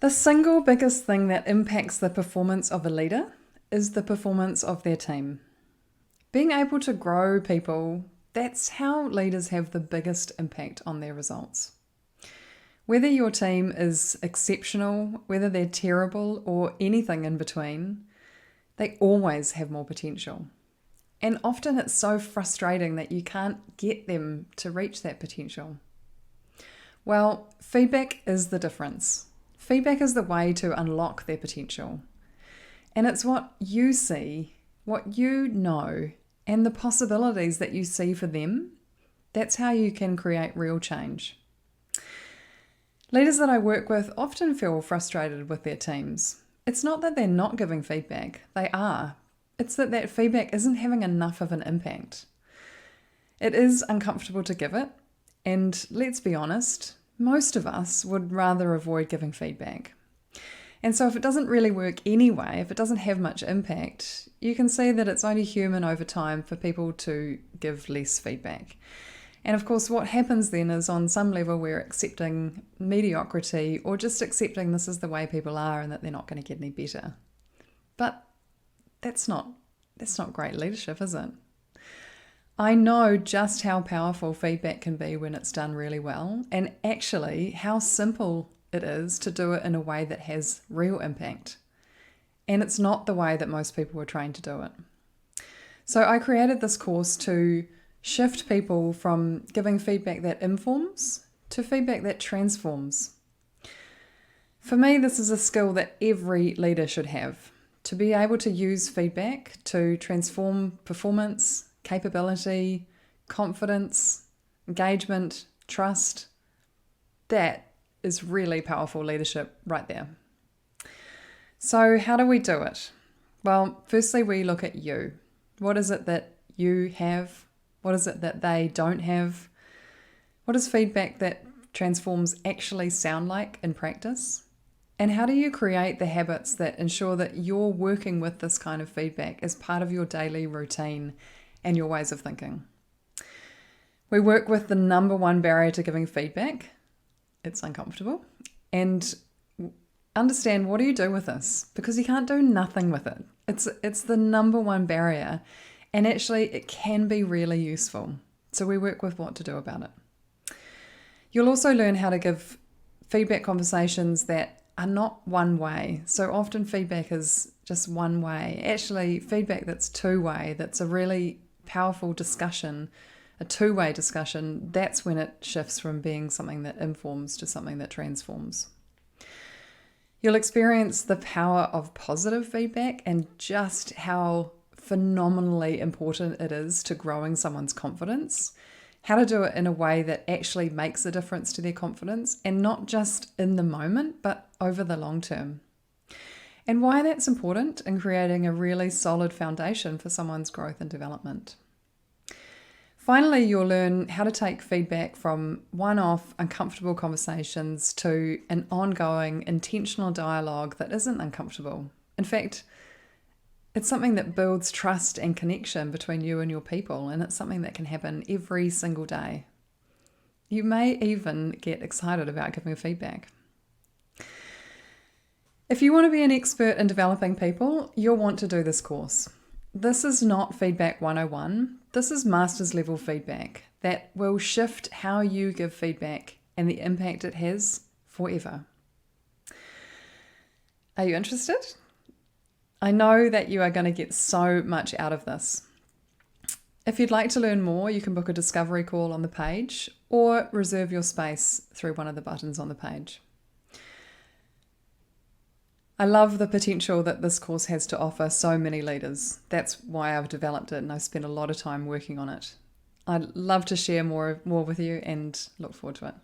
The single biggest thing that impacts the performance of a leader is the performance of their team. Being able to grow people, that's how leaders have the biggest impact on their results. Whether your team is exceptional, whether they're terrible, or anything in between, they always have more potential. And often it's so frustrating that you can't get them to reach that potential. Well, feedback is the difference. Feedback is the way to unlock their potential. And it's what you see, what you know, and the possibilities that you see for them. That's how you can create real change. Leaders that I work with often feel frustrated with their teams. It's not that they're not giving feedback, they are. It's that feedback isn't having enough of an impact. It is uncomfortable to give it, and let's be honest, most of us would rather avoid giving feedback. And so if it doesn't really work anyway, if it doesn't have much impact, you can see that it's only human over time for people to give less feedback. And of course, what happens then is on some level we're accepting mediocrity or just accepting this is the way people are and that they're not going to get any better. But that's not great leadership, is it? I know just how powerful feedback can be when it's done really well, and actually how simple it is to do it in a way that has real impact. And it's not the way that most people were trained to do it. So I created this course to shift people from giving feedback that informs to feedback that transforms. For me, this is a skill that every leader should have, to be able to use feedback to transform performance, capability, confidence, engagement, trust. That is really powerful leadership right there. So how do we do it? Well, firstly, we look at you. What is it that you have? What is it that they don't have? What does feedback that transforms actually sound like in practice? And how do you create the habits that ensure that you're working with this kind of feedback as part of your daily routine and your ways of thinking? We work with the number one barrier to giving feedback. It's uncomfortable. And understand, what do you do with this? Because you can't do nothing with it. It's the number one barrier. And actually, it can be really useful. So we work with what to do about it. You'll also learn how to give feedback conversations that are not one way. So often feedback is just one way. Actually, feedback that's two-way, that's a really powerful discussion, a two-way discussion, that's when it shifts from being something that informs to something that transforms. You'll experience the power of positive feedback and just how phenomenally important it is to growing someone's confidence, how to do it in a way that actually makes a difference to their confidence, and not just in the moment, but over the long term. And why that's important in creating a really solid foundation for someone's growth and development. Finally, you'll learn how to take feedback from one-off uncomfortable conversations to an ongoing intentional dialogue that isn't uncomfortable. In fact, it's something that builds trust and connection between you and your people, and it's something that can happen every single day. You may even get excited about giving feedback. If you want to be an expert in developing people, you'll want to do this course. This is not Feedback 101. This is master's level feedback that will shift how you give feedback and the impact it has forever. Are you interested? I know that you are going to get so much out of this. If you'd like to learn more, you can book a discovery call on the page or reserve your space through one of the buttons on the page. I love the potential that this course has to offer so many leaders. That's why I've developed it and I've spent a lot of time working on it. I'd love to share more with you and look forward to it.